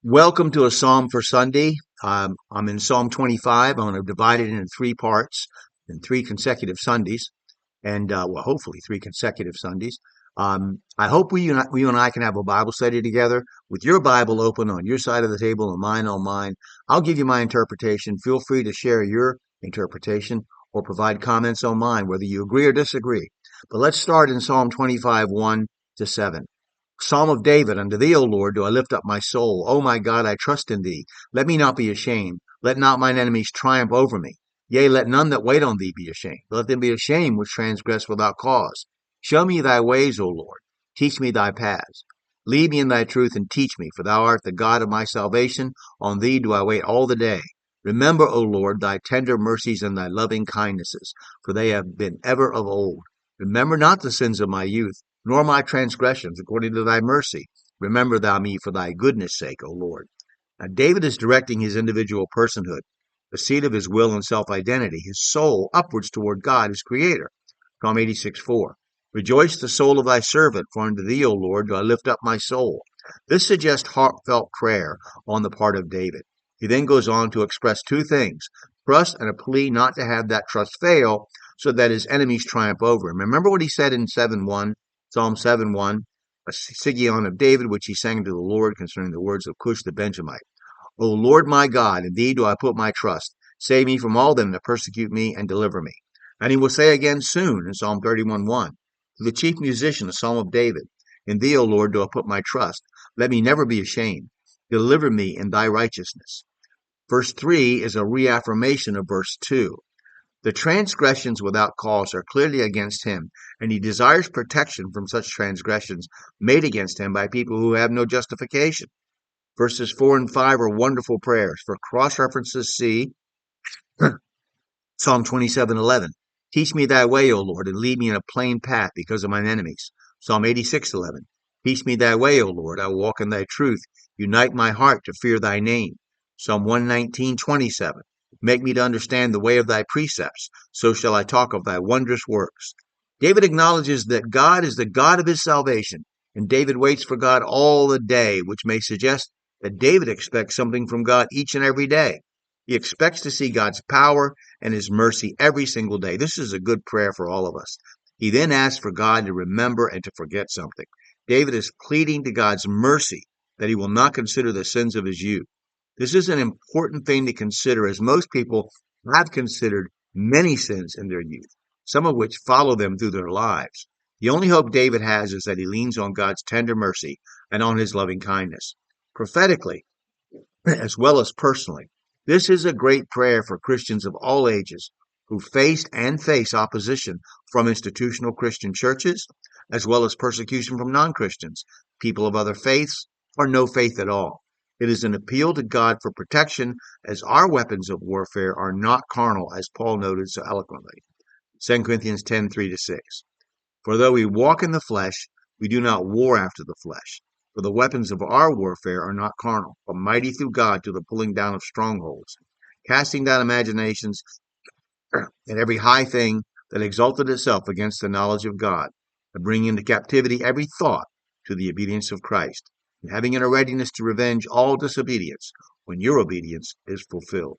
Welcome to a Psalm for Sunday. I'm in Psalm 25. I'm going to divide it into three parts in three consecutive Sundays, and hopefully three consecutive Sundays. I hope you and I can have a Bible study together with your Bible open on your side of the table and mine on mine. I'll give you my interpretation. Feel free to share your interpretation or provide comments on mine, whether you agree or disagree. But let's start in Psalm 25, 1 to 7. Psalm of David, unto thee, O Lord, do I lift up my soul. O my God, I trust in thee. Let me not be ashamed. Let not mine enemies triumph over me. Yea, let none that wait on thee be ashamed. Let them be ashamed which transgress without cause. Show me thy ways, O Lord. Teach me thy paths. Lead me in thy truth and teach me, for thou art the God of my salvation. On thee do I wait all the day. Remember, O Lord, thy tender mercies and thy loving kindnesses, for they have been ever of old. Remember not the sins of my youth, nor my transgressions, according to thy mercy. Remember thou me for thy goodness' sake, O Lord. Now, David is directing his individual personhood, the seat of his will and self-identity, his soul upwards toward God, his creator. Psalm 86:4. Rejoice the soul of thy servant, for unto thee, O Lord, do I lift up my soul. This suggests heartfelt prayer on the part of David. He then goes on to express two things: trust and a plea not to have that trust fail so that his enemies triumph over him. Remember what he said in 7:1, Psalm 7:1, a Sigion of David, which he sang to the Lord concerning the words of Cush the Benjamite. O Lord my God, in thee do I put my trust. Save me from all them that persecute me and deliver me. And he will say again soon in Psalm 31:1, to the chief musician, a Psalm of David, in thee, O Lord, do I put my trust. Let me never be ashamed. Deliver me in thy righteousness. Verse 3 is a reaffirmation of verse 2. The transgressions without cause are clearly against him, and he desires protection from such transgressions made against him by people who have no justification. Verses 4 and 5 are wonderful prayers. For cross references, see Psalm 27:11. Teach me thy way, O Lord, and lead me in a plain path because of mine enemies. Psalm 86:11. Teach me thy way, O Lord, I will walk in thy truth. Unite my heart to fear thy name. Psalm 119:27. Make me to understand the way of thy precepts, so shall I talk of thy wondrous works. David acknowledges that God is the God of his salvation, and David waits for God all the day, which may suggest that David expects something from God each and every day. He expects to see God's power and his mercy every single day. This is a good prayer for all of us. He then asks for God to remember and to forget something. David is pleading to God's mercy that he will not consider the sins of his youth. This is an important thing to consider, as most people have considered many sins in their youth, some of which follow them through their lives. The only hope David has is that he leans on God's tender mercy and on his loving kindness. Prophetically, as well as personally, this is a great prayer for Christians of all ages who faced and face opposition from institutional Christian churches, as well as persecution from non-Christians, people of other faiths, or no faith at all. It is an appeal to God for protection, as our weapons of warfare are not carnal, as Paul noted so eloquently. 2 Corinthians 10:3-6. For though we walk in the flesh, we do not war after the flesh. For the weapons of our warfare are not carnal, but mighty through God to the pulling down of strongholds, casting down imaginations and every high thing that exalted itself against the knowledge of God, and bringing into captivity every thought to the obedience of Christ, and having in a readiness to revenge all disobedience when your obedience is fulfilled.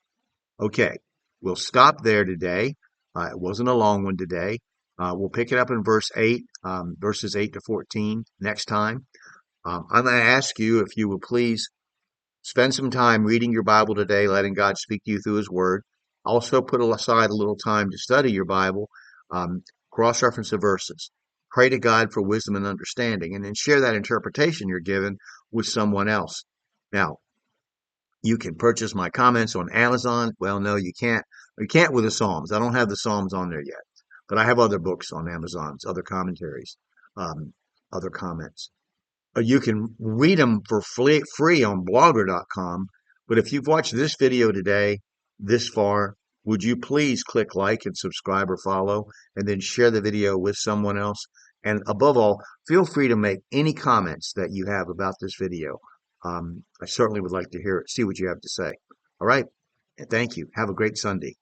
Okay, we'll stop there today. It wasn't a long one today. We'll pick it up in verse 8, verses 8 to 14 next time. I'm going to ask you if you will please spend some time reading your Bible today, letting God speak to you through his word. Also put aside a little time to study your Bible, cross-reference the verses. Pray to God for wisdom and understanding, and then share that interpretation you're given with someone else. Now, you can purchase my comments on Amazon. Well, no, you can't. You can't with the Psalms. I don't have the Psalms on there yet, but I have other books on Amazon's, other commentaries, other comments. You can read them for free on blogger.com. But if you've watched this video today, this far, would you please click like and subscribe or follow, and then share the video with someone else? And above all, feel free to make any comments that you have about this video. I certainly would like to hear it, see what you have to say. All right. Thank you. Have a great Sunday.